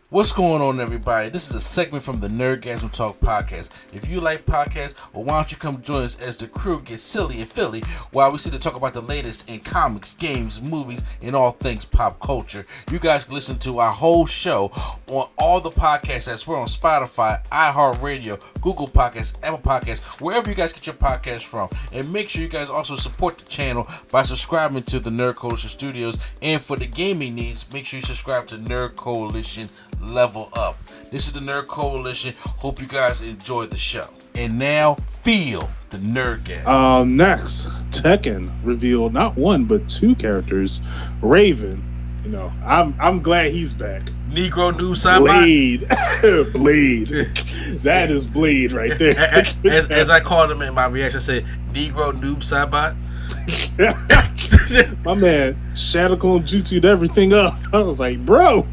What's going on, everybody? This is a segment from the Nerdgasm Talk podcast. If you like podcasts, well, why don't you come join us as the crew gets silly and Philly while we sit to talk about the latest in comics, games, movies, and all things pop culture. You guys can listen to our whole show on all the podcasts apps. We're on Spotify, iHeartRadio, Google Podcasts, Apple Podcasts, wherever you guys get your podcasts from. And make sure you guys also support the channel by subscribing to the Nerd Coalition Studios. And for the gaming needs, make sure you subscribe to Nerd Coalition Level Up. This is the Nerd Coalition. Hope you guys enjoyed the show. And now, feel the Nerdgasm. Next, Tekken revealed not one but two characters. Raven, you know, I'm glad he's back. Negro Noob Saibot. Blade. Blade. That is Blade right there. As I called him in my reaction, I said, Negro Noob Saibot. My man, Shadow Clone Jutsu'd everything up. I was like, bro.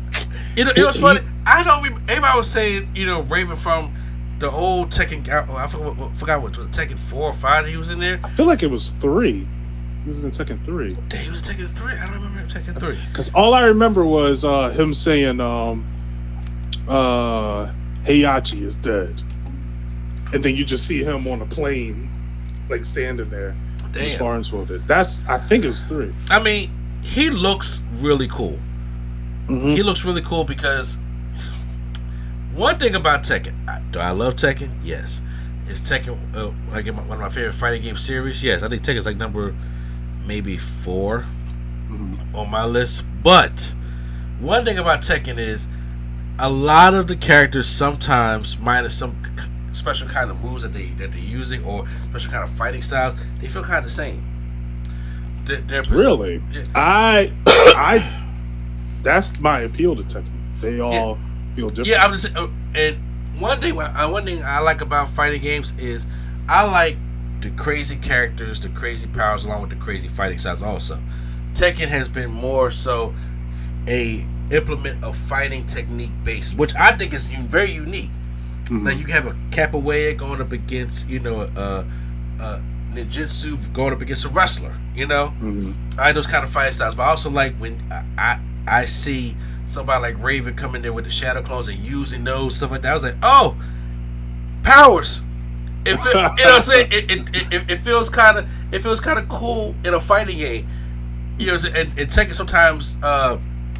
It was funny. I don't. Everybody was saying, Raven from the old Tekken. I forgot what was Tekken 4 or 5 that he was in there. I feel like it was 3. He was in Tekken 3. Damn, he was in Tekken 3. I don't remember him Tekken 3. Because all I remember was him saying, Heihachi is dead, and then you just see him on a plane, like standing there. Damn. As far as what it. I think it was 3. I mean, he looks really cool. Mm-hmm. He looks really cool because one thing about Tekken, do I love Tekken? Yes. Is Tekken like one of my favorite fighting game series? Yes. I think Tekken's like number maybe 4 on my list. But one thing about Tekken is a lot of the characters sometimes, minus some special kind of moves that they're using or special kind of fighting styles, they feel kind of the same. Really? I that's my appeal to Tekken. They all feel different. Yeah, I'm just saying. And one thing I like about fighting games is I like the crazy characters, the crazy powers, along with the crazy fighting styles. Also, Tekken has been more so a implement of fighting technique based, which I think is very unique. Mm-hmm. Like you have a capoeira going up against, ninjutsu going up against a wrestler. I like those kind of fighting styles, but I also like when I see somebody like Raven come in there with the shadow clones and using those stuff like that. I was like, oh, powers. It you know what I'm saying? It feels kind of cool in a fighting game. And Tekken sometimes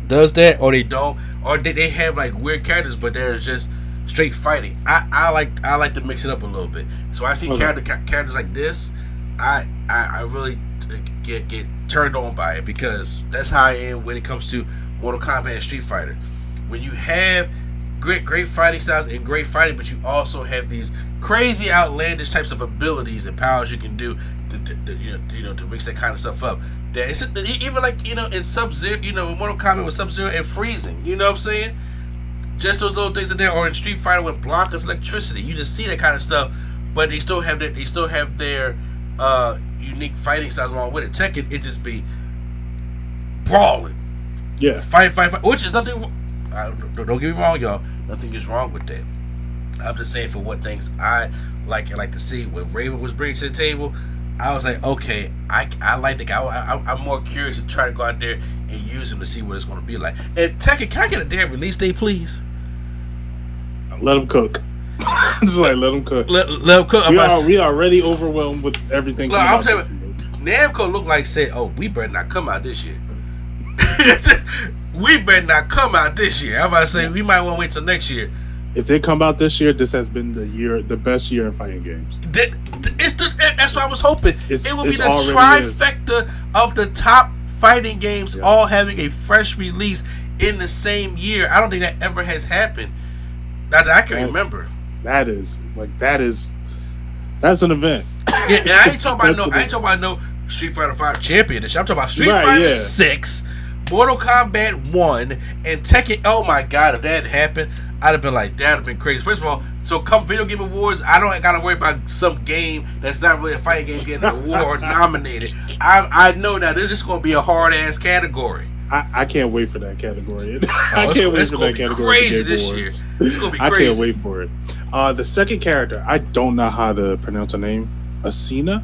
does that, or they don't, or they have like weird characters, but there's just straight fighting. I like to mix it up a little bit. So I see characters like this, I really get turned on by it because that's how I am when it comes to Mortal Kombat and Street Fighter. When you have great fighting styles and great fighting, but you also have these crazy outlandish types of abilities and powers you can do to mix that kind of stuff up. That it's even like in Sub-Zero, in Mortal Kombat with Sub-Zero and freezing. You know what I'm saying? Just those little things in there, or in Street Fighter with Blanca's electricity. You just see that kind of stuff, but they still have their unique fighting styles along with it. Tekken, it just be brawling. Yeah. Fight. Which is nothing. Don't get me wrong, y'all. Nothing is wrong with that. I'm just saying for what things I like to see. What Raven was bringing to the table, I was like, okay, I like the guy. I'm more curious to try to go out there and use him to see what it's going to be like. And Tekken, can I get a damn release date, please? Let him cook. Just like let him cook. Let him cook. We are already overwhelmed with everything. Look, I'm telling you, Namco looked like said, "Oh, we better not come out this year. We better not come out this year." I'm about to say we might want to wait till next year. If they come out this year, this has been the best year in fighting games. That's what I was hoping. It will be the trifecta of the top fighting games all having a fresh release in the same year. I don't think that ever has happened. Not that I can remember. That's an event. Yeah, and I ain't talking about no Street Fighter 5 Championship. I'm talking about Street Fighter 6, Mortal Kombat 1, and Tekken. Oh my God, if that had happened, I'd have been like, that'd have been crazy. First of all, so come Video Game Awards, I don't gotta worry about some game that's not really a fighting game getting an award or nominated. I know now this is gonna be a hard ass category. I can't wait for that category. I can't wait for that category. Crazy this year. It's gonna be crazy. I can't wait for it. The second character, I don't know how to pronounce her name. Azucena.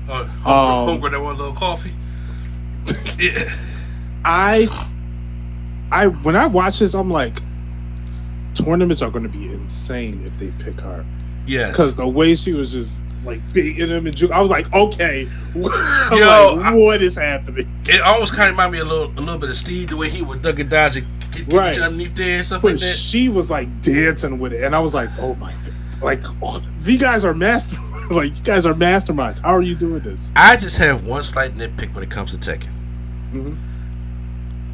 Hungry that one little coffee. Yeah. when I watch this, I'm like, tournaments are going to be insane if they pick her. Yes. Because the way she was just like beating him and I was like, okay, what is happening? It almost kind of reminded me a little bit of Steve, the way he would duck and dodge and get you underneath there and stuff like that. She was like dancing with it, and I was like, oh my god, like you guys are masterminds. How are you doing this? I just have one slight nitpick when it comes to Tekken. Mm-hmm.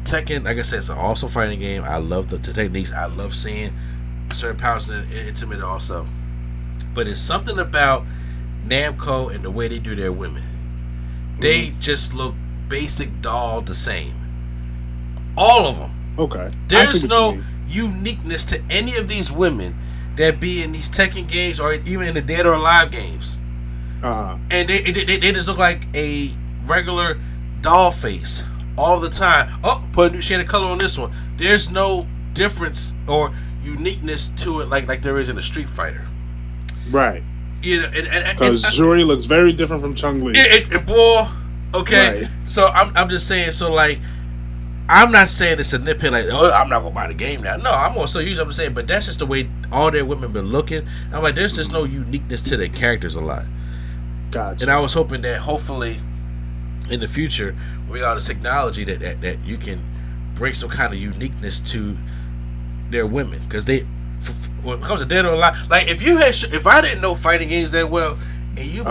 Tekken, like I said, it's an awesome fighting game. I love the techniques. I love seeing certain powers intimate also. But it's something about Namco and the way they do their women. They just look basic doll the same. All of them. Okay. There's no uniqueness to any of these women that be in these Tekken games or even in the Dead or Alive games. And they just look like a regular doll face all the time. Oh, put a new shade of color on this one. There's no difference or uniqueness to it like there is in a Street Fighter. Right. Because Juri looks very different from Chun-Li. Boy, okay. Right. So I'm just saying. So like, I'm not saying it's a nitpick. Like, oh, I'm not gonna buy the game now. No, I'm gonna still use it. I'm just saying, but that's just the way all their women been looking. I'm like, there's just no uniqueness to their characters a lot. Gotcha. And I was hoping that hopefully in the future we got this technology that you can bring some kind of uniqueness to their women, because they. When it comes to Dead or Alive, like if I didn't know fighting games that well, and you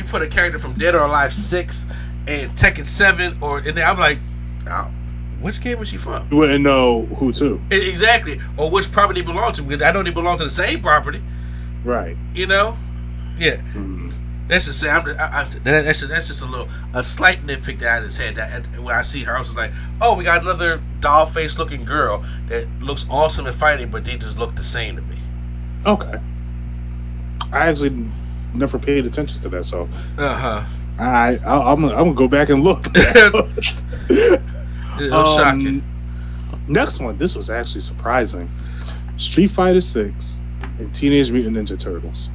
put a character from Dead or Alive 6 and Tekken 7, and then I'm like, oh, which game was she from? You wouldn't know who to. Exactly, or which property they belong to, because I know they belong to the same property. Right. You know, yeah. Mm-hmm. That's just that's just a slight nitpick that I just had. That when I see her, I was just like, oh, we got another doll face looking girl that looks awesome at fighting, but they just look the same to me. Okay. I actually never paid attention to that, so I'm gonna go back and look. It's shocking. Next one, this was actually surprising. Street Fighter 6 and Teenage Mutant Ninja Turtles.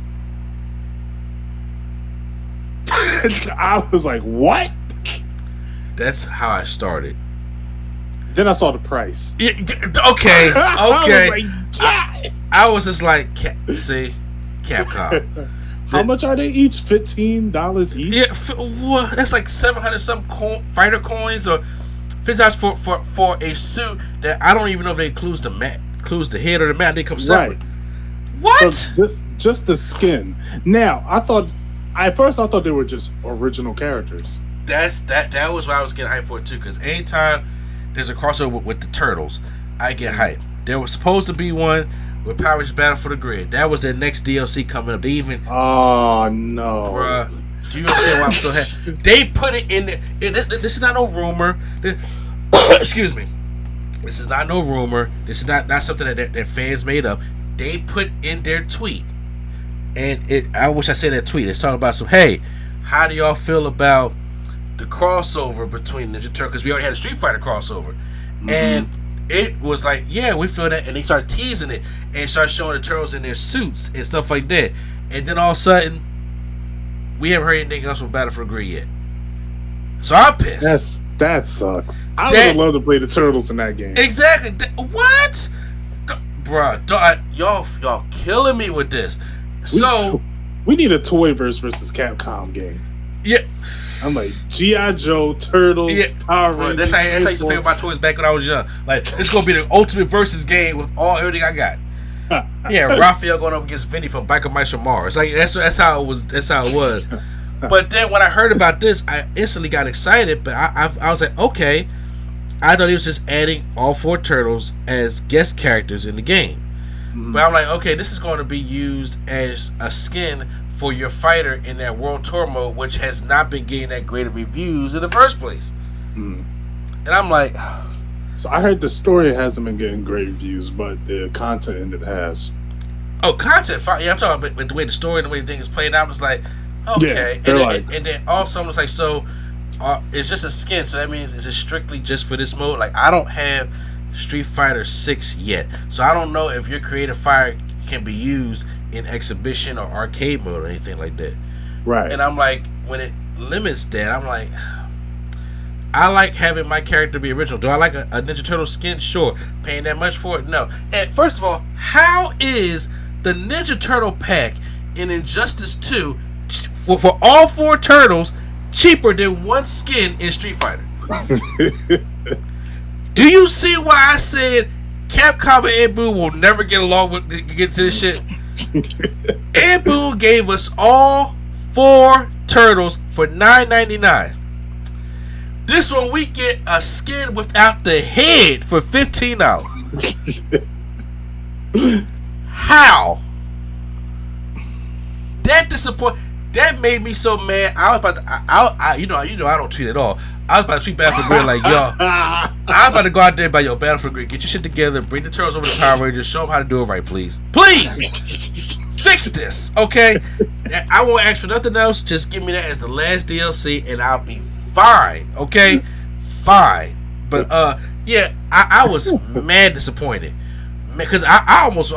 I was like, what? That's how I started. Then I saw the price. Yeah, okay. I was like, yeah. I was just like, see, Capcom. How much are they each? $15 each? Yeah, that's like 700 some fighter coins, or $50 for a suit that I don't even know if it includes the head or the mat. They come separate. Right. What? So just the skin. Now, at first I thought they were just original characters. That was what I was getting hyped for too, because anytime there's a crossover with the Turtles, I get hyped. There was supposed to be one with Power Rangers Battle for the Grid. That was their next DLC coming up. They even oh no, bruh, do you understand why I'm so happy? They put it in there. This is not no rumor. Excuse me. This is not no rumor. This is not something that fans made up. They put in their tweet. And I wish I said that tweet. It's talking about hey, how do y'all feel about the crossover between Ninja Turtles? Because we already had a Street Fighter crossover. Mm-hmm. And it was like, yeah, we feel that. And they started teasing it and started showing the Turtles in their suits and stuff like that. And then all of a sudden, we haven't heard anything else from Battle for the Grid yet. So I'm pissed. That sucks. I would have loved to play the Turtles in that game. Exactly. What? Bruh, y'all killing me with this. We need a Toyverse versus Capcom game. Yeah, I'm like G.I. Joe, Turtles, Power Rangers. That's how I used to play with my toys back when I was young. Like, it's gonna be the ultimate versus game with everything I got. Yeah, Raphael going up against Vinny from Biker Mice from Mars. Like that's how it was. That's how it was. But then when I heard about this, I instantly got excited. But I was like, okay. I thought he was just adding all 4 Turtles as guest characters in the game. But I'm like, okay, this is going to be used as a skin for your fighter in that World Tour mode, which has not been getting that great of reviews in the first place. And I'm like, so I heard the story hasn't been getting great reviews, but the content in it has. Oh, content? Yeah, I'm talking about the way the story and the way the thing is played out. I'm just like, okay. Yeah, and then also I'm just like, so it's just a skin, so that means is it strictly just for this mode? Like, I don't have Street Fighter 6 yet, so I don't know if your creative fire can be used in exhibition or arcade mode or anything like that. Right. And I'm like, when it limits that, I'm like, I like having my character be original. Do I like a Ninja Turtle skin? Sure. Paying that much for it? No. And first of all, how is the Ninja Turtle pack in Injustice 2 for all 4 turtles cheaper than one skin in Street Fighter? Do you see why I said Capcom and Ed Boon will never get along with get to this shit? Ed Boon gave us all 4 turtles for $9.99. This one we get a skin without the head for $15. How? That disappoint. That made me so mad. I was about to. I don't tweet at all. I was about to tweet Battlefield Grid like, yo, I'm about to go out there by your Battlefield Grid, get your shit together, bring the turtles over to Power Rangers, show them how to do it right, please. Fix this, okay? I won't ask for nothing else. Just give me that as the last DLC, and I'll be fine, okay? Fine. But yeah, I was mad disappointed, because I almost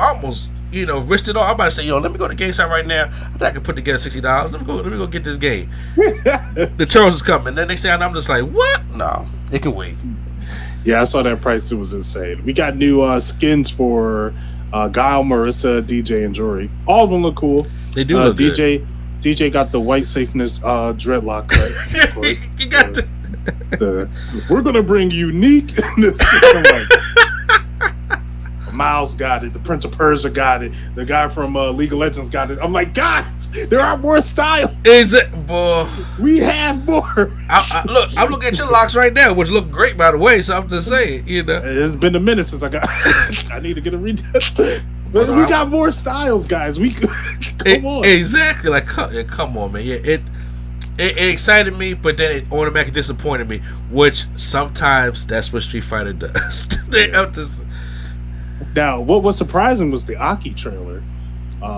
risked it all. I'm about to say, yo, let me go to GameStop right now. I think I can put together $60. Let me go get this game. The turtles is coming. Then they say, and I'm just like, what? No, it can wait. Yeah, I saw that price. It was insane. We got new skins for Guile, Marissa, DJ, and Jory. All of them look cool. They do look DJ, good. DJ got the white safeness dreadlock cut. Of course. You got we're gonna bring uniqueness. Miles got it. The Prince of Persia got it. The guy from League of Legends got it. I'm like, guys, there are more styles. Is it, boy? We have more. I'm looking at your locks right now, which look great, by the way. So I'm just saying, it's been a minute since I got. I need to get a retest. But we got more styles, guys. We come on. Exactly. Like, come on, man. Yeah, it excited me, but then it automatically disappointed me. Which sometimes that's what Street Fighter does. They have to. Now, what was surprising was the Aki trailer.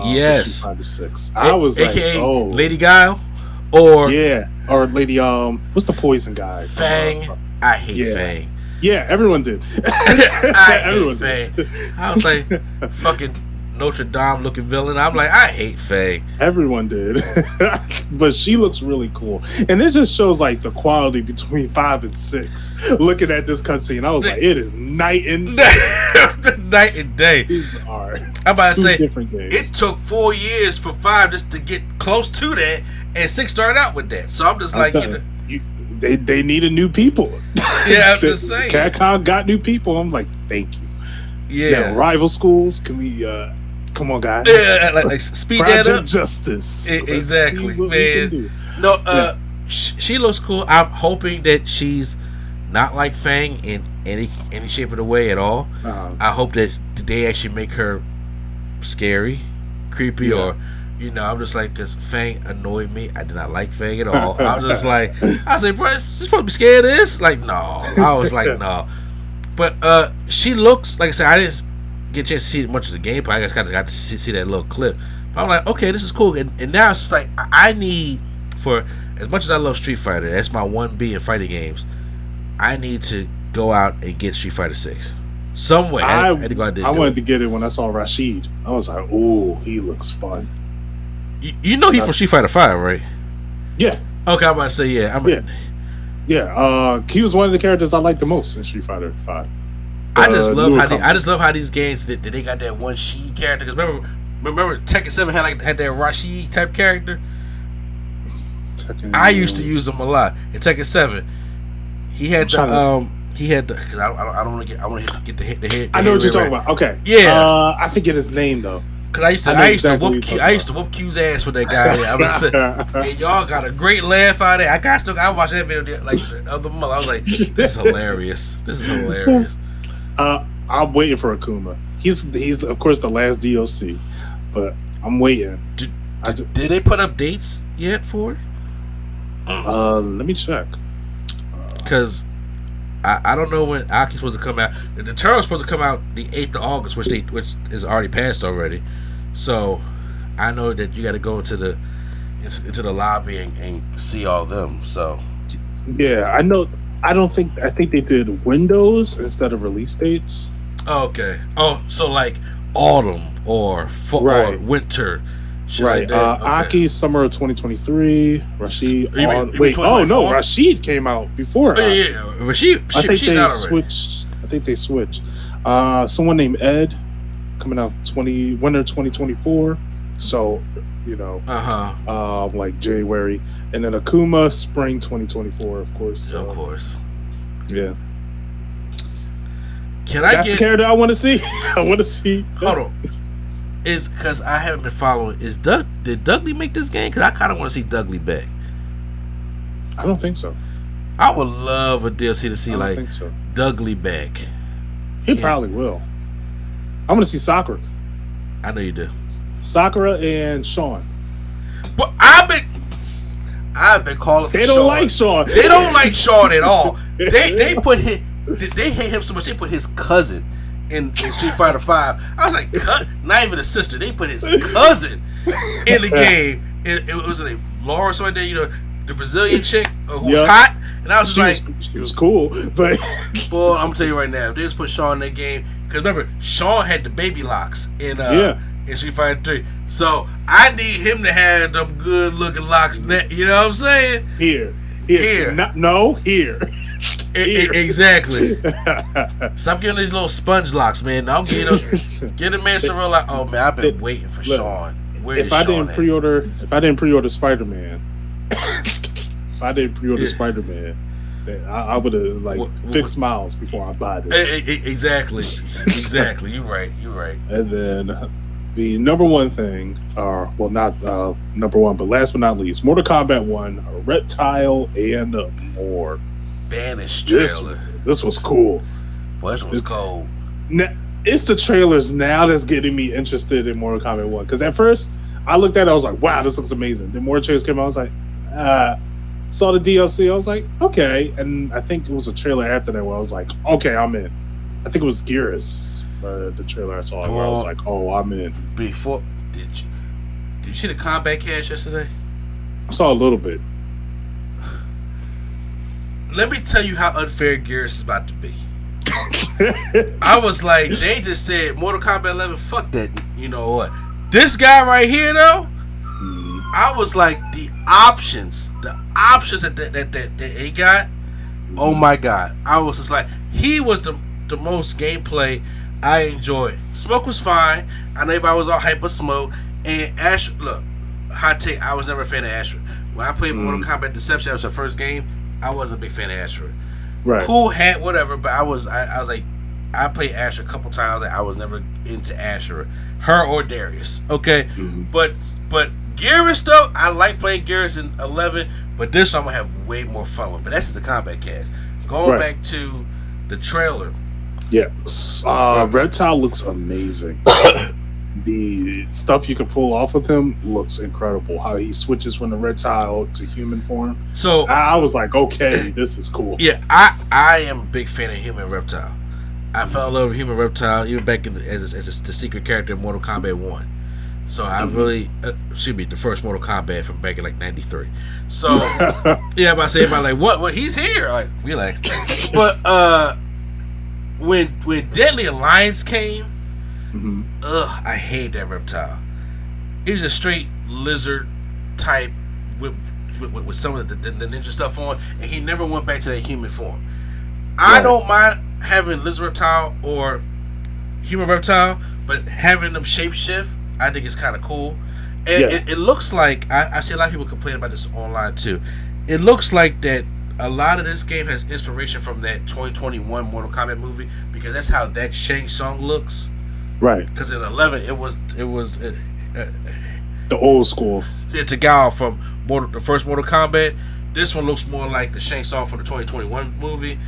Yes. Street Fighter 6. I was AKA like, oh. Lady Guile? Or Lady, what's the poison guy? Fang. I hate Fang. Yeah, everyone did. Everyone hate Fang. I was like, fucking Notre Dame looking villain. I'm like, I hate Fang. Everyone did. But she looks really cool. And it just shows like the quality between 5 and 6. Looking at this cutscene, I was like, it is night and day. Night and day. These are I'm about to say, different games. It took 4 years for 5 just to get close to that, and 6 started out with that. So I'm just like, they needed new people. Yeah, I'm just saying. Capcom got new people. I'm like, thank you. Yeah. Now, rival schools, can we come on, guys? Yeah, like speed Project that up. Justice. Exactly, man. No, she looks cool. I'm hoping that she's not like Fang in any shape of the way at all. I hope that they actually make her scary, creepy, or I'm just like, because Fang annoyed me. I did not like Fang at all. I was just like, bro, you're supposed to be scared of this? Like, no. I was like, no. But she looks, like I said, I didn't get a chance to see much of the gameplay. I just got to see that little clip. But I'm like, okay, this is cool. And now it's just like, I need, for as much as I love Street Fighter, that's my 1B in fighting games, I need to go out and get Street Fighter 6. Some way. I had to go out there. I wanted to get it when I saw Rashid. I was like, ooh, he looks fun. You know he's from Street Fighter 5, right? Yeah. Okay, I'm about to say, yeah. He was one of the characters I liked the most in Street Fighter 5. I just love how these games that they got that one Shi character. Because remember Tekken 7 had that Rashid type character. I used to use him a lot in Tekken 7. He had because I don't want to get the head. I know what you're talking about. Okay. Yeah. I forget his name though. Cause I used to whoop Q's ass with that guy. I was saying, y'all got a great laugh out of it. I watched that video like the other month. I was like, this is hilarious. I'm waiting for Akuma. He's of course the last DLC, but I'm waiting. Did they put up dates yet for it? Let me check. Because I don't know when Aki's supposed to come out. The Turtle's supposed to come out the 8th of August, which is already passed already. So I know that you got to go into the lobby and see all of them. So yeah, I know. I think they did windows instead of release dates. Okay. Oh, so like autumn or fall or winter Right. Aki, summer of 2023. Rashid. Rashid came out before. Rashid. I think they switched. Someone named Ed coming out winter 2024. So, like January, and then Akuma spring 2024, of course. Of course. Yeah. That's the character I want to see. I want to see. Hold on. Is because I haven't been following. Did Dudley make this game? Because I kind of want to see Dudley back. I don't think so. I would love a DLC to see Dudley back. He probably will. I want to see Sakura. I know you do. Sakura and Sean. But I've been calling for Sean. They don't like Sean. They don't like Sean at all. They hate him so much. They put his cousin in Street Fighter V. I was like, not even a sister. They put his cousin in the game. It was a Laura or something like that, the Brazilian chick who was hot. And I was she was cool, but well, I'm gonna tell you right now, if they just put Sean in that game, because remember, Sean had the baby locks in Street Fighter 3. So I need him to have them good looking locks. You know what I'm saying? Here. Here. Here. Exactly. Stop getting these little sponge locks, man. I'll get a man some real like. Oh man, I've been waiting for Sean. If I didn't pre-order Spider-Man, I would have fixed smiles before I buy this. Exactly. You're right. And then the number one thing, not number one, but last but not least, Mortal Kombat 1, a Reptile and more. Banished trailer. This was cool. Boy, this was cold. It's the trailers now that's getting me interested in Mortal Kombat 1. Because at first, I looked at it, I was like, wow, this looks amazing. Then more trailers came out, I was like, saw the DLC, I was like, okay. And I think it was a trailer after that where I was like, okay, I'm in. I think it was Geras, the trailer I saw, where I was like, oh, I'm in. Before, did you see the combat cast yesterday? I saw a little bit. Let me tell you how unfair Geras is about to be. I was like, they just said Mortal Kombat 11, fuck that. You know what? This guy right here, though, I was like, the options that he got, oh my God. I was just like, he was the most gameplay I enjoyed. Smoke was fine. I know everybody was all hype with Smoke. And Ash, look, hot take, I was never a fan of Asher. When I played Mortal Kombat Deception, that was her first game, I wasn't a big fan of Asher. Right. Cool hat, whatever, but I was like, I played Asher a couple times. I was never into Asher, her or Darius. Okay, but Geras though, I like playing Geras in 11, but this I'm gonna have way more fun with. But that's just a combat cast. Going back to the trailer. Yeah, Reptile looks amazing. The stuff you can pull off with him looks incredible. How he switches from the reptile to human form. So I was like, okay, this is cool. Yeah, I am a big fan of Human Reptile. I fell in love with Human Reptile even back as the secret character in Mortal Kombat 1. So I really, the first Mortal Kombat from back in like '93. So yeah, I say about like what he's here, like relax. But when Deadly Alliance came. I hate that reptile. He was a straight lizard type with some of the ninja stuff on, and he never went back to that human form. I don't mind having lizard reptile or human reptile, but having them shapeshift, I think is kind of cool. And it looks like I see a lot of people complain about this online too. It looks like that a lot of this game has inspiration from that 2021 Mortal Kombat movie, because that's how that Shang Tsung looks. Right, because in 11 it was the old school. It's a guy from the first Mortal Kombat. This one looks more like the Shang Tsung from the 2021 movie,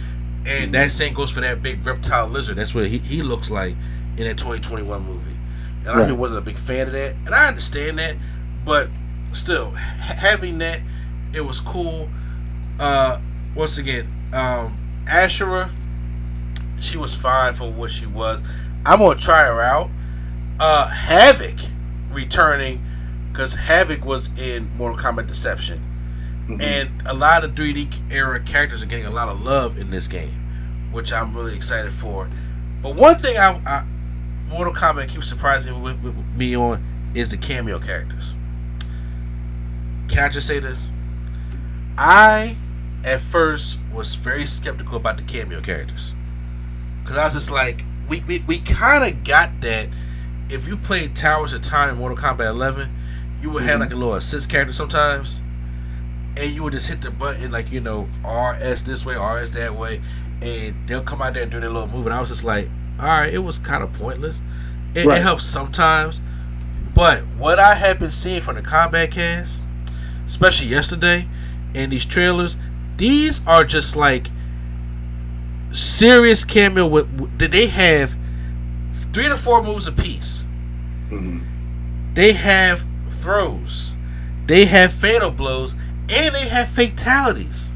and that same goes for that big reptile lizard. That's what he looks like in that 2021 movie. And a lot of people wasn't a big fan of that, and I understand that, but still having that, it was cool. Once again, Ashura, she was fine for what she was. I'm gonna try her out. Havoc returning, because Havoc was in Mortal Kombat Deception, and a lot of 3D era characters are getting a lot of love in this game, which I'm really excited for. But one thing Mortal Kombat keeps surprising me with me on, is the cameo characters. Can I just say this? I, at first, was very skeptical about the cameo characters. Because I was just like, we kind of got that. If you played Towers of Time in Mortal Kombat 11, you would have like a little assist character sometimes. And you would just hit the button like, you know, RS this way, RS that way. And they'll come out there and do their little move. And I was just like, alright, it was kind of pointless. It helps sometimes. But what I have been seeing from the Combat Cast, especially yesterday, in these trailers, these are just like serious cameo. Did they have 3 to 4 moves apiece? They have throws, they have fatal blows, and they have fatalities.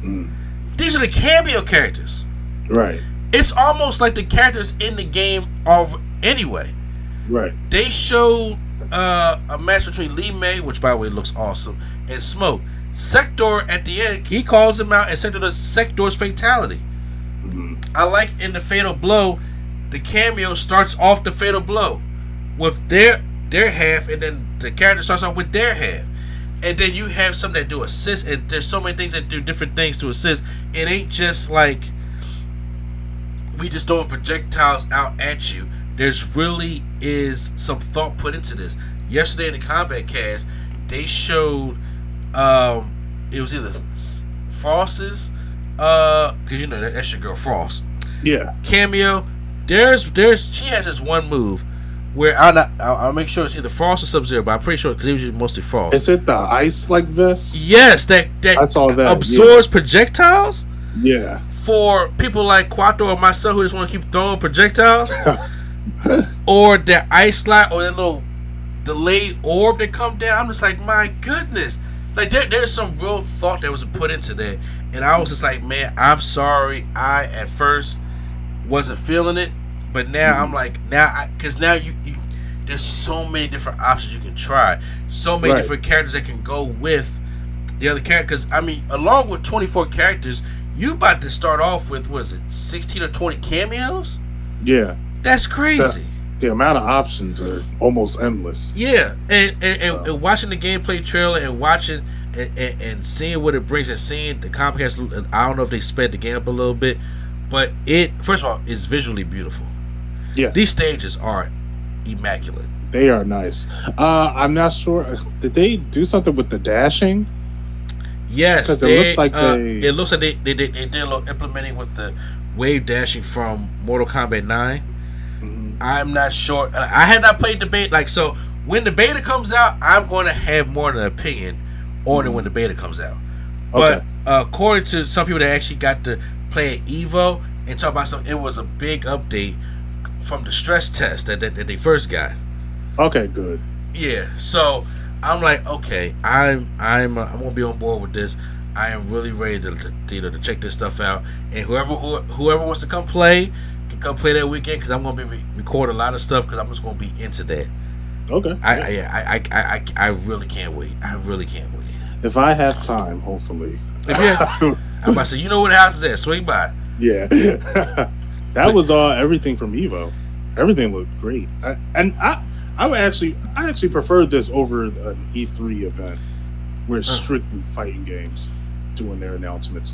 These are the cameo characters. Right. It's almost like the characters in the game anyway. Right. They showed a match between Lee May, which by the way looks awesome, and Smoke. Sector at the end, he calls him out and Sector does Sector's fatality. I like in the fatal blow, the cameo starts off the fatal blow with their half, and then the character starts off with their half. And then you have some that do assist, and there's so many things that do different things to assist. It ain't just like we just throwing projectiles out at you. There's really is some thought put into this. Yesterday in the Combat Cast, they showed it was either Frost's because you know that's your girl Frost. Yeah. Cameo. There's she has this one move where I'll make sure it's either Frost or Sub-Zero, but I'm pretty sure because it was mostly Frost. Is it the ice like this? Yes, that I saw that absorbs projectiles. Yeah. For people like Quattro or myself who just want to keep throwing projectiles, or that ice slide or that little delayed orb that come down, I'm just like, my goodness. Like there's some real thought that was put into that, and I was just like, man, I'm sorry. I at first wasn't feeling it, but now I'm like, because now you there's so many different options you can try, so many different characters that can go with the other characters. Because I mean, along with 24 characters, you about to start off with, was it 16 or 20 cameos? Yeah, that's crazy. The amount of options are almost endless. Yeah, and watching the gameplay trailer and watching and seeing what it brings and seeing the Comcast, I don't know if they sped the game up a little bit, but it, first of all, is visually beautiful. Yeah, these stages are immaculate. They are nice. I'm not sure. Did they do something with the dashing? Yes, because it looks like it looks like they did a little implementing with the wave dashing from Mortal Kombat 9. I'm not sure. I had not played the beta. Like, so when the beta comes out, I'm going to have more of an opinion on it when the beta comes out. But according to some people that actually got to play at EVO and talk about something, it was a big update from the stress test that they first got. Okay, good. Yeah. So I'm like, okay, I'm gonna be on board with this. I am really ready to check this stuff out. And whoever wants to come play, can come play that weekend, because I'm gonna be recording a lot of stuff, because I'm just gonna be into that. Okay. I really can't wait. I really can't wait. If I have time, hopefully. I'm about to say, you know where the house is at. Swing by. Yeah. That was everything from EVO. Everything looked great. I actually preferred this over an E3 event where it's strictly fighting games doing their announcements.